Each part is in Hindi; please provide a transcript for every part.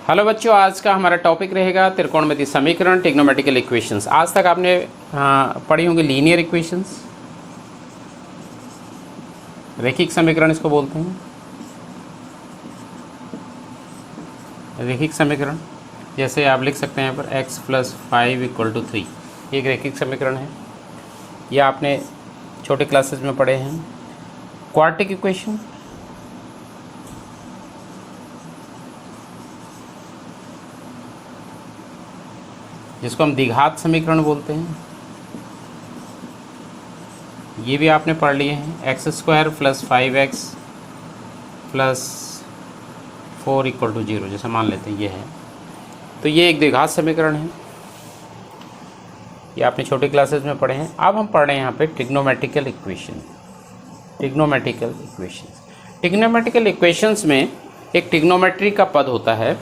हेलो बच्चों, आज का हमारा टॉपिक रहेगा त्रिकोणमितीय समीकरण, ट्रिग्नोमेट्रिकल इक्वेशंस। आज तक आपने पढ़ी होंगी लीनियर इक्वेशंस, रैखिक समीकरण इसको बोलते हैं। रैखिक समीकरण जैसे आप लिख सकते हैं यहाँ पर x + 5 = 3, एक रैखिक समीकरण है। यह आपने छोटे क्लासेस में पढ़े हैं। क्वाड्रेटिक इक्वेशन, जिसको हम द्विघात समीकरण बोलते हैं, ये भी आपने पढ़ लिए हैं। x² + 5x + 4 = 0 जैसा मान लेते हैं ये है, तो ये एक द्विघात समीकरण है। ये आपने छोटे क्लासेस में पढ़े हैं। अब हम पढ़ रहे हैं यहाँ पे trigonometrical equation. Trigonometrical equations, trigonometrical equations में एक ट्रिग्नोमेट्री का पद होता है,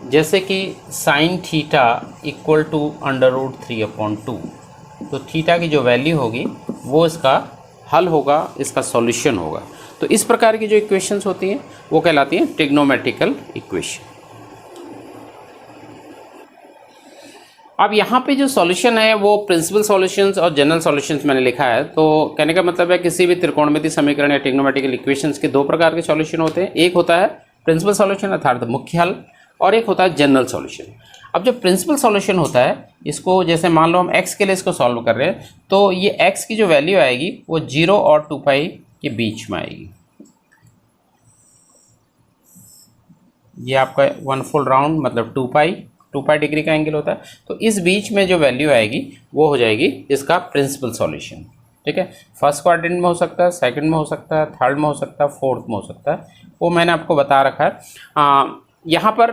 जैसे कि sin θ = √3/2। तो थीटा की जो वैल्यू होगी वो इसका हल होगा, इसका सॉल्यूशन होगा। तो इस प्रकार की जो इक्वेशंस होती हैं वो कहलाती हैं ट्रिग्नोमेट्रिकल इक्वेशन। अब यहाँ पे जो सॉल्यूशन है वो प्रिंसिपल सॉल्यूशंस और जनरल सॉल्यूशंस मैंने लिखा है। तो कहने का मतलब है किसी भी त्रिकोणमितीय समीकरण या ट्रिग्नोमेट्रिकल इक्वेशंस के दो प्रकार के सॉल्यूशन होते हैं। एक होता है प्रिंसिपल सॉल्यूशन अर्थात मुख्य हल, और एक होता है जनरल सॉल्यूशन। अब जो प्रिंसिपल सॉल्यूशन होता है, इसको जैसे मान लो हम x के लिए इसको सॉल्व कर रहे हैं, तो ये x की जो वैल्यू आएगी वो 0 और 2π के बीच में आएगी। ये आपका 1 फुल राउंड मतलब 2π डिग्री का एंगल होता है। तो इस बीच में जो वैल्यू आएगी वो हो जाएगी इसका प्रिंसिपल सॉल्यूशन। ठीक है, फर्स्ट क्वाड्रेंट में हो सकता है, सेकंड में हो सकता है, थर्ड में हो सकता है, फोर्थ में हो सकता है, वो मैंने आपको बता रखा है। यहाँ पर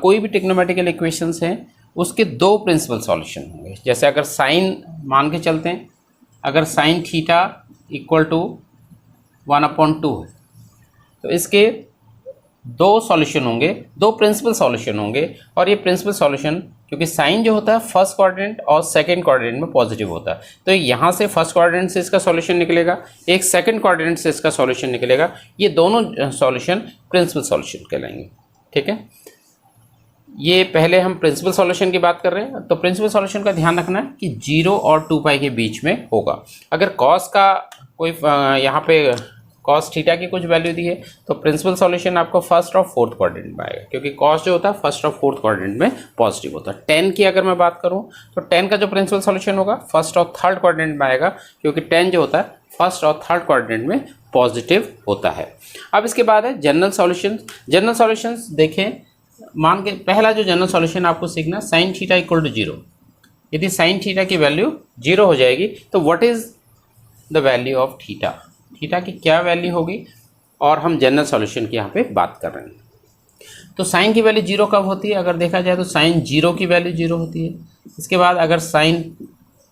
कोई भी ट्रिग्नोमेट्रिकल इक्वेशंस हैं उसके दो प्रिंसिपल सॉल्यूशन होंगे। जैसे अगर साइन मान के चलते हैं, अगर sin θ = 1/2 है, तो इसके दो सॉल्यूशन होंगे, दो प्रिंसिपल सॉल्यूशन होंगे। और ये प्रिंसिपल सॉल्यूशन, क्योंकि साइन जो होता है फर्स्ट क्वाड्रेंट और सेकंड क्वाड्रेंट में पॉजिटिव होता है, तो यहाँ से फर्स्ट क्वाड्रेंट से इसका सॉल्यूशन निकलेगा, एक सेकंड क्वाड्रेंट से इसका सॉल्यूशन निकलेगा। ये दोनों सॉल्यूशन प्रिंसिपल सॉल्यूशन कहलाएंगे। ठीक है, ये पहले हम प्रिंसिपल सॉल्यूशन की बात कर रहे हैं। तो प्रिंसिपल सॉल्यूशन का ध्यान रखना है कि 0 और 2π के बीच में होगा। अगर कॉस का कोई यहाँ पे cos θ की कुछ वैल्यू दी है, तो प्रिंसिपल सॉल्यूशन आपको फर्स्ट और फोर्थ क्वाड्रेंट में आएगा, क्योंकि cos जो होता है फर्स्ट और फोर्थ क्वाड्रेंट में पॉजिटिव होता है। tan की अगर मैं बात करूँ तो tan का जो प्रिंसिपल सॉल्यूशन होगा फर्स्ट और थर्ड क्वाड्रेंट में आएगा, क्योंकि tan जो होता है फर्स्ट और थर्ड क्वाड्रेंट में पॉजिटिव होता है। अब इसके बाद है जनरल सॉल्यूशन। जनरल सॉल्यूशंस देखें, मान के पहला जो जनरल सॉल्यूशन आपको सीखना, sin θ = 0। यदि sin θ की वैल्यू 0 हो जाएगी तो what is the value of theta, theta की क्या वैल्यू होगी, और हम जनरल सॉल्यूशन की यहाँ पे बात कर रहे हैं। तो साइन की वैल्यू 0 कब होती है? अगर देखा जाए तो sin 0 की वैल्यू 0 होती है। इसके बाद अगर sin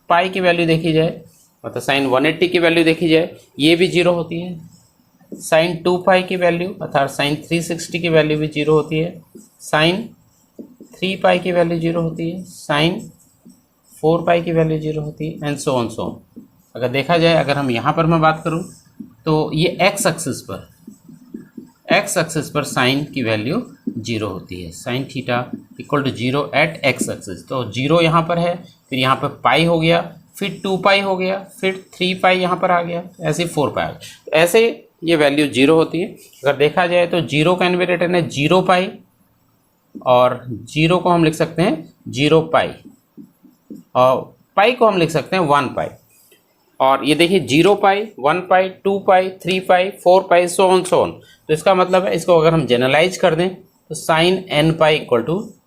π की वैल्यू देखी जाए, मतलब sin 180 की वैल्यू देखी जाए, ये भी 0 होती है। sin 2π की वैल्यू अर्थात sin 360 की वैल्यू भी 0 होती है। sin 3π की वैल्यू 0 होती है। sin 4π की वैल्यू 0 होती है, and so on so on. अगर देखा जाए, अगर हम यहाँ पर मैं बात करूँ तो ये x एक्सिस पर साइन की वैल्यू 0 होती है। sin θ = 0 at x axis. तो 0 यहाँ पर है, फिर यहाँ पर पाई हो गया, फिर 2π हो गया, फिर 3π यहाँ पर आ गया, ऐसे 4π आ गया। ऐसे ये वैल्यू 0 होती है। अगर देखा जाए तो 0 का इनवर्स रिटर्न है 0π, और 0 को हम लिख सकते हैं 0π, और पाई को हम लिख सकते हैं 1π। और ये देखिए 0π, 1π, 2π, 3π, 4π, सो ऑन सो ऑन। तो इसका मतलब है, इसको अगर हम जनरलाइज कर दें तो sin nπ =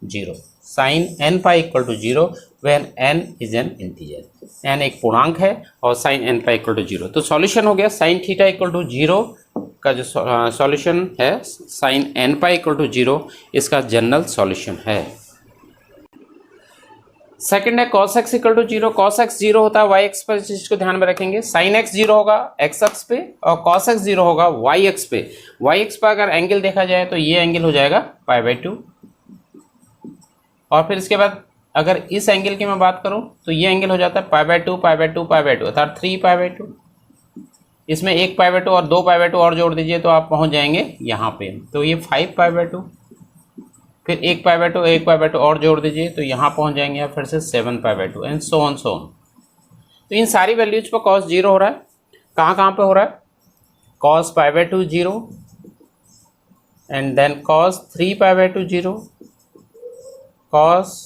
0, sin nπ = 0 when n is an integer. n एक पूर्णांक है और sin nπ = 0। तो सॉल्यूशन हो गया sin θ = 0 का जो सॉल्यूशन है, sin nπ = 0 इसका जनरल सॉल्यूशन है। सेकंड है cos x = 0। cos x 0 होता है y एक्स पर, इसको ध्यान में रखेंगे। sin x 0 होगा x अक्ष पे, और cos x 0 होगा y अक्ष पे। y अक्ष पर अगर एंगल देखा जाए तो ये एंगल हो जाएगा π/2, और फिर इसके बाद अगर इस एंगल की मैं बात करूं तो ये एंगल हो जाता है π/2 π/2 π/2 अर्थात 3π/2। इसमें 1π/2 और 2π/2 और जोड़ दीजिए तो आप पहुंच जाएंगे यहाँ पे, तो ये 5π/2 फिर 1 पाई बाय 2 1 पाई बाय 2 और जोड़ दीजिए तो यहाँ पहुँच जाएंगे आप फिर से 7 pi by 2 and so on so on. तो इन सारी वैल्यूज पर कॉस 0 हो रहा है। कहाँ कहाँ पे हो रहा है? Cos pi by 2 0 and then cos 3 pi by 2 0, cos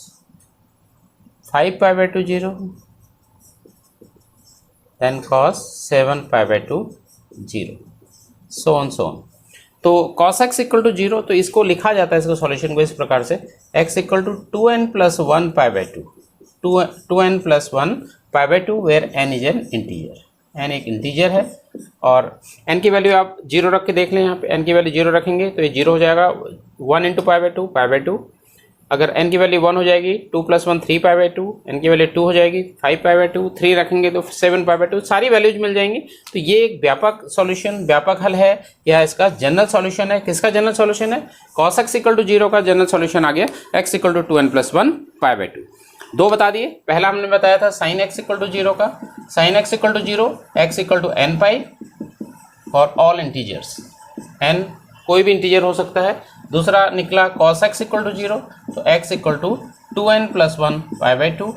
5 pi by 2 0, then cos 7 pi by 2 0, so on so on. तो cos x इक्वल टू 0, तो इसको लिखा जाता है इसको सॉल्यूशन को इस प्रकार से x equal to 2n plus 1 pi by 2, 2n plus 1 pi by 2 where n is an integer, n एक इंटीजर है और n की वैल्यू आप 0 रख के देख लें। यहाँ पे n की वैल्यू 0 रखेंगे तो ये 0 हो जाएगा, 1 इंटू पाई बाय 2। अगर n की वैल्यू 1 हो जाएगी 2 प्लस 1 3 पाई बाय 2, n की वैल्यू 2 हो जाएगी 5 पाई बाय 2, 3 रखेंगे तो 7 पाई बाय 2, सारी वैल्यूज मिल जाएंगी। तो ये एक व्यापक सॉल्यूशन, व्यापक हल है, यह इसका जनरल सॉल्यूशन है। किसका जनरल सॉल्यूशन है? cos x इक्वल टू 0 का जनरल सॉल्यूशन आ गया x equal to 2n plus 1 pi by 2। दो बता दिए। पहला हमने बताया था sin x इक्वल टू 0 का, sin x equal to 0 x equal to n pi for all integers, n कोई भी इंटीजर हो सकता है। दूसरा निकला cos x इक्वल टू 0, तो x equal to 2n plus 1 pi by 2,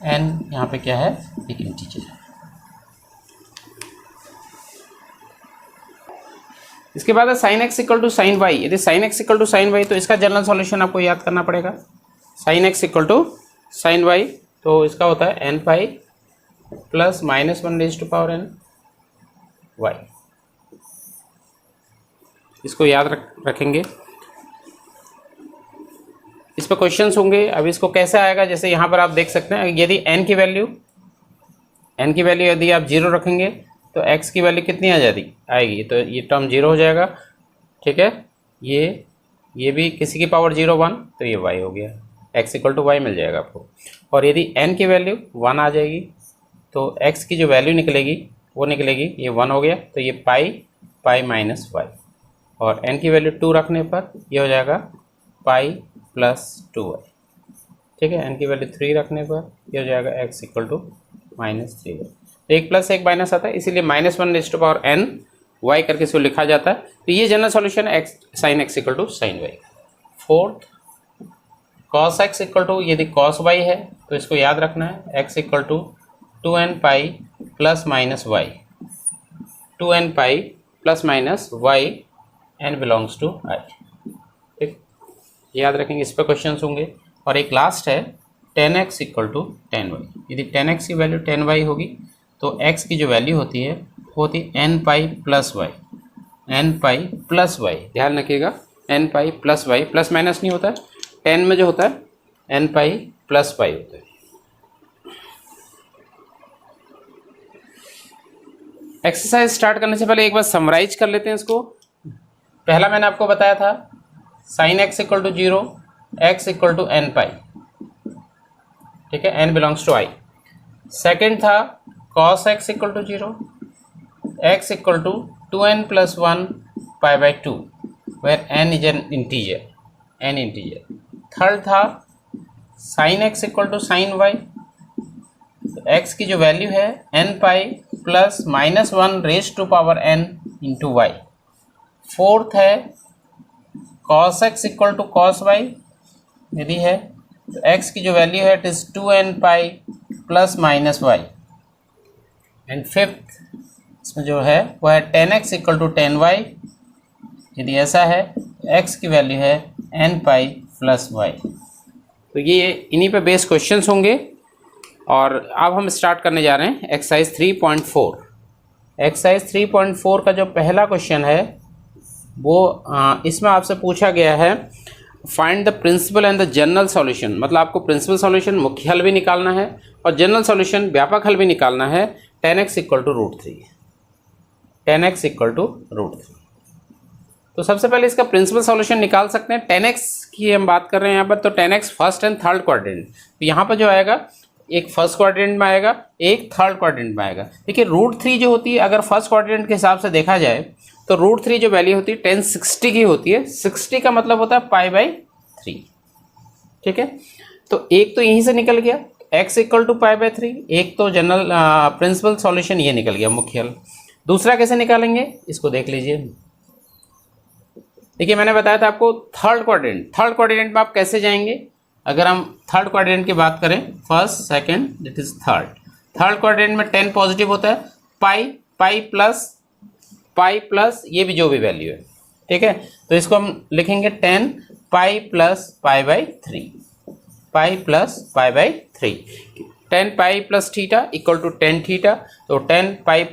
n यहाँ पे क्या है? एक इंटीजर है। इसके बाद है sin x equal to sin y। यदि sin x equal to sin y तो इसका जनरल सॉल्यूशन आपको याद करना पड़ेगा। sin x equal to sin y तो इसका होता है n pi plus minus 1 raise to power n y। इसको याद रखेंगे। इस पर क्वेश्चंस होंगे। अब इसको कैसे आएगा, जैसे यहाँ पर आप देख सकते हैं यदि n की वैल्यू यदि आप 0 रखेंगे तो x की वैल्यू कितनी आएगी, तो ये टर्म 0 हो जाएगा। ठीक है, ये भी किसी की पावर 0 1, तो ये y हो गया, x इक्वल टू y मिल जाएगा आपको। और यदि n की वैल्यू 1 आ जाएगी तो x की जो वैल्यू निकलेगी वो निकलेगी, ये 1 हो गया तो ये पाई माइनस y, और n की वैल्यू 2 रखने पर ये हो जाएगा पाई प्लस 2y। ठीक है, n की वैल्यू 3 रखने पर ये हो जाएगा x equal to minus 3y। तो 1 प्लस 1 माइनस आता है, इसीलिए minus 1 raise to power n y करके इसको लिखा जाता है। तो ये जनरल सॉल्यूशन है sine x equal to sine y। Fourth, cos x equal to, यदि cos y है तो इसको याद रखना है x equal to 2n pi plus minus y, 2n pi plus minus y n belongs to i। ठीक, याद रखेंगे, इस पर क्वेश्चन होंगे। और एक लास्ट है tan x equal to tan y। यदि tan x की वैल्यू tan y होगी तो x की जो वैल्यू होती है वो होती है n pi plus y, n pi plus y। ध्यान रखिएगा, n pi plus y, plus minus नहीं होता है, tan में जो होता है n पाई प्लस y होता है। एक्सरसाइज स्टार्ट करने से पहले एक बार समराइज कर लेते हैं इसको। पहला मैंने आपको बताया था sine x equal to 0, x equal to n pi. ठीक है, n belongs to i। Second था cos x equal to 0, x equal to 2n plus 1 pi by 2 where n is an integer, n integer. Third था sine x equal to sine y, तो x की जो वैल्यू है n pi plus minus 1 raise to power n into y। Fourth है cos x equal to cos y, यदि है तो x की जो वैल्यू है it is 2n pi plus minus y। And fifth इसमें जो है वो है tan x equal to tan y, यदि ऐसा है x की वैल्यू है n पाई प्लस y। तो ये इन्हीं पे बेस्ड क्वेश्चंस होंगे। और अब हम स्टार्ट करने जा रहे हैं एक्सरसाइज 3.4। एक्सरसाइज 3.4 का जो पहला क्वेश्चन है वो इसमें आपसे पूछा गया है find the principal and the general solution. मतलब आपको प्रिंसिपल सॉल्यूशन मुख्य हल भी निकालना है और जनरल सॉल्यूशन व्यापक हल भी निकालना है। tan x equal to √3, tan x equal to √3। तो सबसे पहले इसका प्रिंसिपल सॉल्यूशन निकाल सकते हैं। tan x की हम बात कर रहे हैं यहाँ पर, तो tan x first and third quadrant. तो यहाँ पर जो आएगा एक फर्स्ट क्वाड्रेंट में आएगा, एक थर्ड क्वाड्रेंट में आएगा। देखिए √3 जो होती है अगर फर्स्ट क्वाड्रेंट के हिसाब से देखा जाए तो √3 जो वैल्यू होती है tan 60 की होती है। 60 का मतलब होता है पाई बाई 3। ठीक है, तो एक तो यहीं से निकल गया x equal to pi by 3, एक तो जनरल प्रिंसिपल सॉल्यूशन ये निकल गया मुख्य हल। दूसरा कैसे निकालेंगे इसको देख लीजिए। देखिए मैंने बताया था आपको थर्ड क्वाड्रेंट में आप कैसे जाएंगे। अगर हम थर्ड क्वाड्रेंट की बात करें, first second that is third quadrant में 10 पॉजिटिव होता है, पाई प्लस ये भी जो भी वैल्यू है, ठीक है। तो इसको हम लिखेंगे 10 pi plus pi by 3, pi plus pi by 3, 10 pi plus theta equal to 10 theta. तो 10 पाई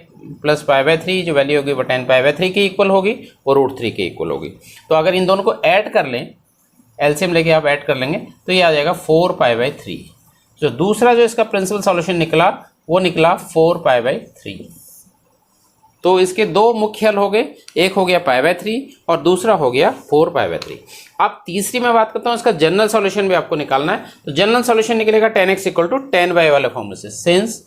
प्लस पाई बाई 3 जो वैल्यू होगी वो 10 पाई बाई 3 के इक्वल होगी और √3 के इक्वल होगी। तो अगर इन दोनों को ऐड कर लें, एलसीएम लेके आप ऐड कर लेंगे तो ये आ जाएगा 4 पाई बाई 3। जो दूसरा जो इसका प्रिंसिपल सॉल्यूशन निकला वो निकला 4 पाई बाई 3। तो इसके दो मुख्य हल हो गए, एक हो गया पाई बाई 3 और दूसरा हो गया 4 पाई बाई 3। अब तीसरी मैं बात करता हूँ, इसका जनरल सॉल्यूशन भी आपको निकालना है। तो जनरल सॉल्यूशन निकलेगा 10x इक्वल टू 10 बाई वाले फॉर्मूले से, सिंस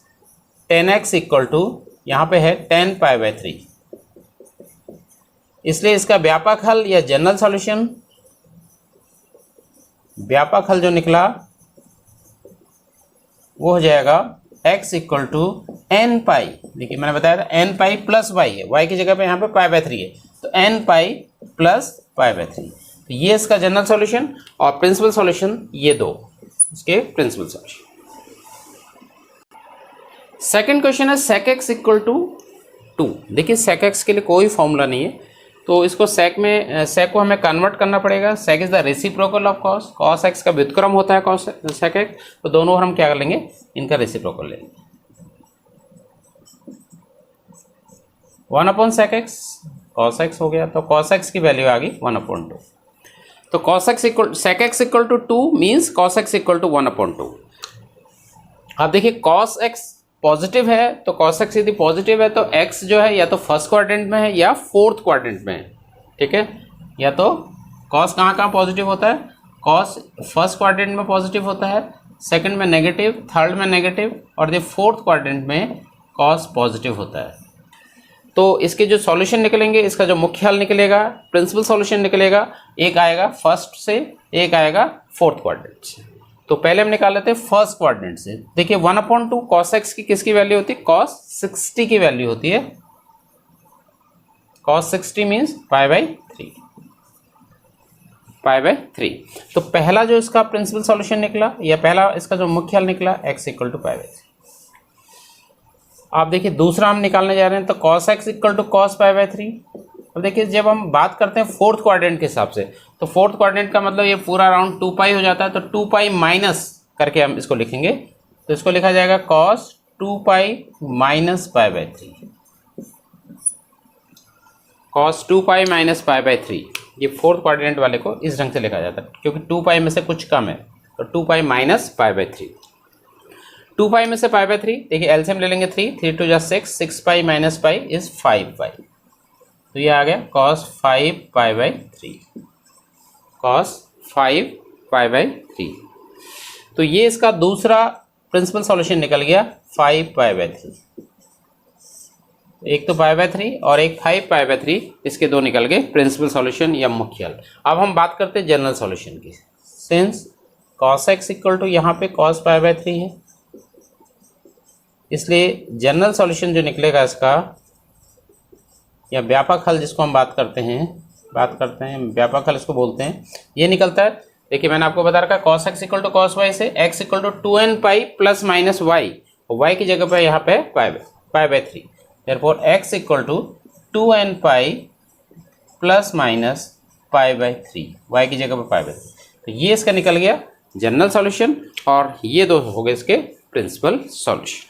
10x इक्वल टू यहाँ पे है 10 पाई बाई 3, इसलिए इसका व्यापक हल या जनरल सॉल्यूशन, व्यापक हल जो निकला वो हो जाएगा x इक्वल टू n पाई। देखिए मैंने बताया था n पाई प्लस y है, y की जगह पे यहाँ पे पाई बाई 3 है, तो n pi plus pi by 3। तो ये इसका जनरल सॉल्यूशन और प्रिंसिपल सॉल्यूशन, ये दो इसके प्रिंसिपल सॉल्यूशन। सेकंड क्वेश्चन है sec x इक्वल टू 2। देखिए sec x के लिए कोई फॉर्मूला नहीं है, तो इसको sec को हमें कन्वर्ट करना पड़ेगा। sec is the reciprocal of cos x का व्युत्क्रम होता है sec x, तो दोनों हम क्या कर लेंगे, इनका रेसिप्रोकल लेंगे। 1/sec x cos x हो गया, तो cos x की वैल्यू आ गई 1/2। तो sec x equal to 2 means cos x equal to 1/2। अब देखिए cos x पॉजिटिव है, तो cos x यदि पॉजिटिव है तो x जो है या तो फर्स्ट क्वाड्रेंट में है या फोर्थ क्वाड्रेंट में है, ठीक है। या तो cos कहाँ पॉजिटिव होता है, cos फर्स्ट क्वाड्रेंट में पॉजिटिव होता है, सेकंड में नेगेटिव, थर्ड में नेगेटिव और ये फोर्थ क्वाड्रेंट में cos पॉजिटिव होता है। तो इसके जो सॉल्यूशन निकलेंगे, इसका जो मुख्य हल निकलेगा, प्रिंसिपल सॉल्यूशन निकलेगा, एक आएगा फर्स्ट से, एक आएगा फोर्थ क्वाड्रेंट से। तो पहले हम निकाल लेते हैं फर्स्ट क्वाड्रेंट से। देखिए 1/2 cos x की किसकी वैल्यू होती है, cos 60 की वैल्यू होती है। cos 60 means pi by 3, pi by 3। तो पहला जो इसका प्रिंसिपल सॉल्यूशन निकला या पहला इसका जो मुख्य हल निकला x equal to pi by 3। आप देखिए दूसरा हम निकालने जा रहे हैं, तो cos x equal to cos pi by 3। अब देखिए जब हम बात करते हैं फोर्थ क्वाड्रेंट के हिसाब से, तो फोर्थ क्वाड्रेंट का मतलब ये पूरा राउंड 2 पाई हो जाता है, तो 2 पाई माइनस करके हम इसको लिखेंगे, तो इसको लिखा जाएगा cos 2 pi minus pi by 3, cos 2 pi minus pi by 3। ये फोर्थ क्वाड्रेंट वाले को इस ढंग से लिखा जाता है, क्योंकि 2 पाई में से कुछ कम है, तो 2 पाई माइनस पाई बाई 3। 2 पाई में से पाई बाई 3, देखिए एलसीएम ले लेंगे 3 2 जा 6 पाई माइनस पाई इज 5 पाई, तो ये आ गया cos 5 pi by 3, cos 5 pi by 3। तो ये इसका दूसरा प्रिंसिपल सॉल्यूशन निकल गया 5 पाई बाई 3। एक तो पाई बाई 3 और एक 5 पाई बाई 3, इसके दो निकल गए प्रिंसिपल सॉल्यूशन या मुख्य हल। अब हम बात करते हैं जनरल सॉल्यूशन की। Since cos x equal to यहाँ पे cos पाई बाई 3 है, इसलिए जनरल सॉल्यूशन जो निकलेगा इसका या व्यापक हल जिसको हम बात करते हैं व्यापक हल इसको बोलते हैं, ये निकलता है। देखिए मैंने आपको बता रखा cos x equal to cos y से x equal to 2n pi plus minus y, और y की जगह पे यहाँ पे pi by 3, therefore x equal to 2n pi plus minus pi by 3, y की जगह पे पाई बाई 3। तो ये इसका निकल गया जनरल सॉल्यूशन और ये दो हो गए इसके प्रिंसिपल सॉल्यूशन।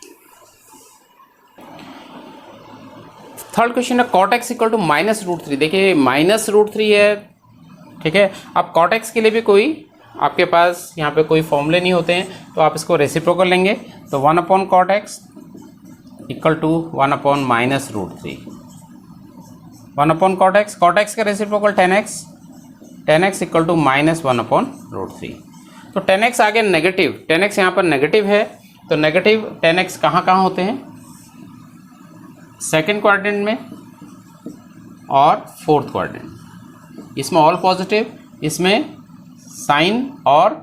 थर्ड क्वेश्चन है cot x इक्वल टू -√3। देखिए -√3 है, ठीक है। अब cot x के लिए भी कोई आपके पास यहाँ पे कोई फॉर्मूले नहीं होते हैं, तो आप इसको रेसिप्रोकल लेंगे, तो 1/cot x equal to 1/-√3, 1/cot x का रेसिप्रोकल 10x इक्वल टू -1/√3। तो 10x आ गया नेगेटिव, 10x यहाँ पर नेगेटिव है, तो नेगेटिव 10x कहाँ होते हैं, सेकेंड क्वाड्रेंट में और फोर्थ क्वाड्रेंट। इसमें ऑल पॉजिटिव, इसमें साइन और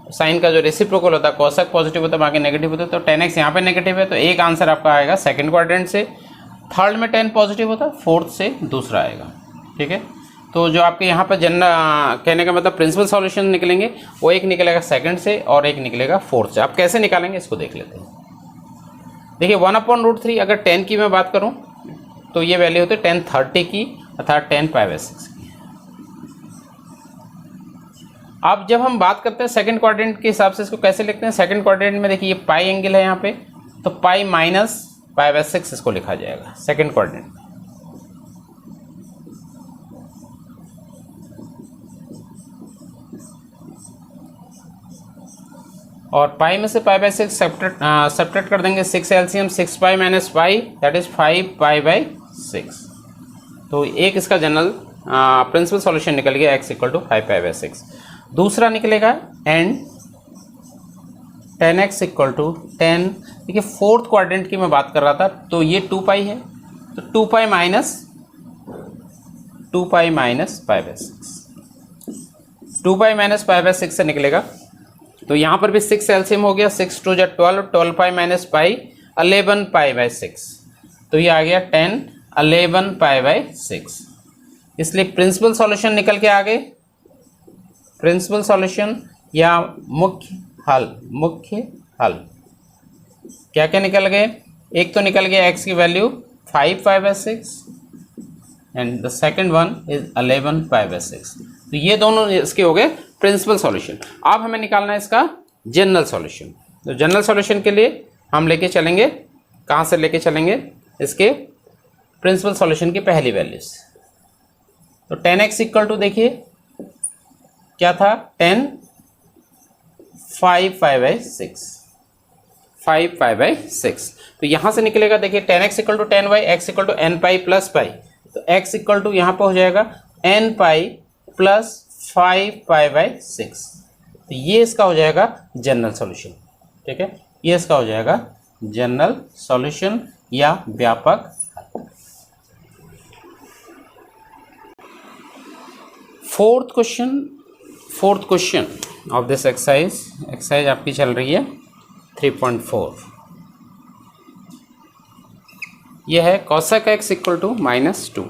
साइन का जो रेसिप्रोकल होता है कोसेक पॉजिटिव होता है, बाकी नेगेटिव होता है, तो 10x यहाँ पे नेगेटिव है, तो एक आंसर आपका आएगा सेकेंड क्वाड्रेंट से। थर्ड में 10 पॉजिटिव होता है, फोर्थ से दूसरा आएगा, ठीक है। तो जो आपके यहाँ पर कहने का मतलब प्रिंसिपल सॉल्यूशन निकलेंगे वो एक निकलेगा सेकंड से और एक निकलेगा फोर्थ से। आप कैसे निकालेंगे इसको देख लेते हैं। देखिए 1/√3 अगर 10 की मैं बात करूँ तो ये वैल्यू होती है 10/30 की अर्थात 10π/6 की। अब जब हम बात करते हैं सेकंड क्वाड्रेंट के हिसाब से इसको कैसे लिखते हैं। सेकंड क्वाड्रेंट में देखिए ये पाई एंगल है यहाँ पे, तो पाई माइनस π/6 इसको लिखा जाएगा सेकंड क्वाड्रेंट। और पाई में से π/6 सब्ट्रैक्ट कर देंगे, 6 एलसीएम 6π - पाई दैट इज 5π/6। तो एक इसका जनरल प्रिंसिपल सॉल्यूशन निकल गया x = 5π/6। दूसरा निकलेगा एंड 10x = 10। देखिए फोर्थ क्वाड्रेंट की मैं बात कर रहा था, तो ये 2π है, तो 2π - π/6 2π - π/6 से निकलेगा। तो यहाँ पर भी 6 एलसीएम हो गया, 6 2 = 12, 12π - पाई 11π/6। तो ये आ गया 10 11π/6। इसलिए प्रिंसिपल सॉल्यूशन निकल के आ गए, प्रिंसिपल सॉल्यूशन या मुख्य हल क्या क्या निकल गए। एक तो निकल गया x की value 5π/6 and the second one is 11π/6। तो ये दोनों इसके हो गए प्रिंसिपल सॉल्यूशन। अब हमें निकालना है इसका जनरल सॉल्यूशन। तो जनरल सॉल्यूशन के लिए हम लेके चलेंगे, कहाँ से लेके चलेंगे, इसके प्रिंसिपल सॉल्यूशन की पहली वैल्यू से। तो 10x = देखिए क्या था 10 5π/6 5π/6। तो यहाँ से निकलेगा देखिए 10x = 10y, x = nπ + पाई। तो x = यहाँ पर हो जाएगा nπ + 5π/6। तो ये इसका हो जाएगा जनरल सॉल्यूशन। ठीक है, ये इसका हो जाएगा जनरल सॉल्यूशन या व्यापक। Fourth question of this exercise आपकी चल रही है 3.4। यह है cosec x = -2।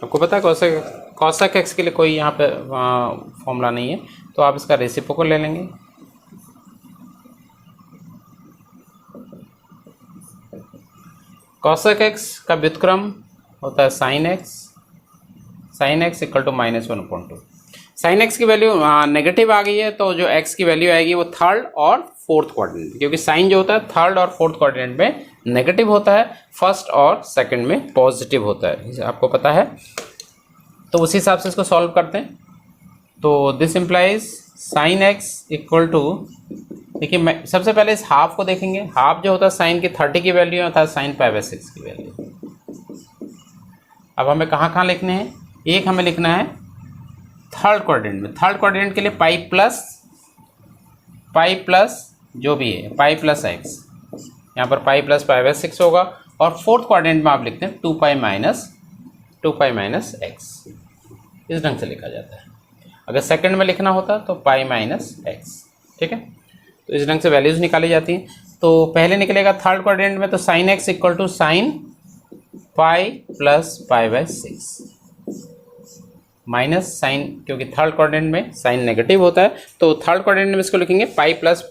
आपको पता है cosec x के लिए कोई यहाँ पे फॉर्मूला नहीं है, तो आप इसका रेसिप्रोकल ले लेंगे। cosec x का व्युत्क्रम होता है sin x = -1/2। sin x की वैल्यू नेगेटिव आ गई है, तो जो x की वैल्यू आएगी वो थर्ड और फोर्थ क्वाड्रेंट, क्योंकि साइन जो होता है थर्ड और फोर्थ क्वाड्रेंट में नेगेटिव होता है, फर्स्ट और सेकंड में पॉजिटिव होता है, आपको पता है। तो उसी हिसाब से इसको सॉल्व करते हैं। तो दिस इम्प्लाइज sin x = देखिए सबसे पहले इस हाफ को देखेंगे। हाफ जो होता है साइन की 30 की वैल्यू अर्थात sin π/6 की वैल्यू। अब हमें कहाँ लिखने हैं, एक हमें लिखना है थर्ड क्वाड्रेंट में। थर्ड क्वाड्रेंट के लिए पाई प्लस जो भी है पाई प्लस x, यहाँ पर पाई प्लस π/6 होगा। और फोर्थ क्वाड्रेंट में आप लिखते हैं 2π - x। इस ढंग से लिखा जाता है। अगर सेकंड में लिखना होता तो पाई माइनस x। ठीक है, तो इस ढंग से वैल्यूज निकाली जाती हैं। तो पहले निकलेगा थर्ड क्वाड्रेंट में, तो sin x = sin pi plus π/6 minus sine, क्योंकि थर्ड क्वाड्रेंट में साइन नेगेटिव होता है, तो थर्ड क्वाड्रेंट में इसको लिखेंगे पाई प्लस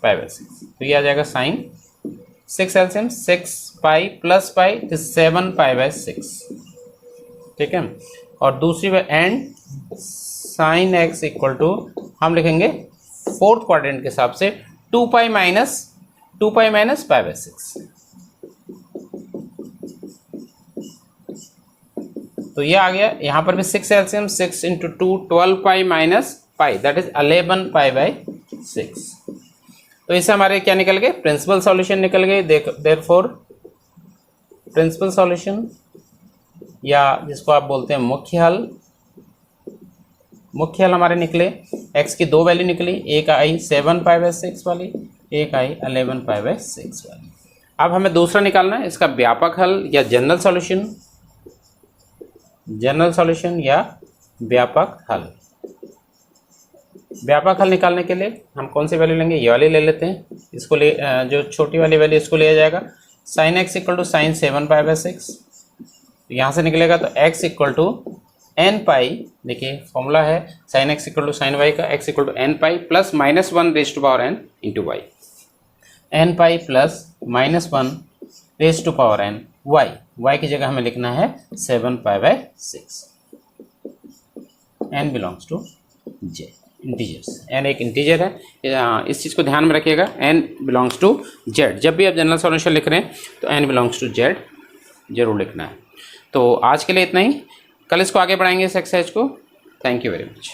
π/6। तो ये आ जाएगा साइन 6 एलसीएम 6π + पाई 7π/6। ठीक है, और दूसरी बार एंड sin x = हम लिखेंगे फोर्थ क्वाड्रेंट के हिसाब से 2π - π/6। तो ये आ गया। यहाँ पर भी 6 एलसीएम 6 × 2 12π - पाई दैट इज 11π/6। तो इससे हमारे क्या निकल गए, प्रिंसिपल सॉल्यूशन निकल गए। देयरफॉर प्रिंसिपल सॉल्यूशन या जिसको आप बोलते हैं मुख्य हल हमारे निकले। x की दो वैल्यू निकली, एक आई 7π/6 वाली, एक आई 11π/6 वाली। अब हमें दूसरा निकालना है इसका व्यापक हल या जनरल सॉल्यूशन या व्यापक हल। व्यापक हल निकालने के लिए हम कौन सी वैल्यू लेंगे, ये वाली ले लेते हैं। इसको ले जो छोटी वाली वैल्यू इसको लिया जाएगा। sin x = sin 7π/6, यहाँ से निकलेगा तो x = एन पाई, देखिए फॉर्मूला है sine x equal to sine y का, x equal to n pi plus minus one raise to power n into y, n pi plus minus one raise to power n y, y की जगह हमें लिखना है 7π/6, n belongs to Z, integers, n एक इंटीजर है, इस चीज़ को ध्यान में रखिएगा, एन बिलोंग्स टू जेड, जब भी आप जनरल सॉल्यूशन लिख रहे हैं तो एन बिलोंग्स टू जेड जरूर लिखना है। तो आज के लिए इतना ही, कल इसको आगे बढ़ाएंगे इस एक्सरसाइज को। Thank you very much.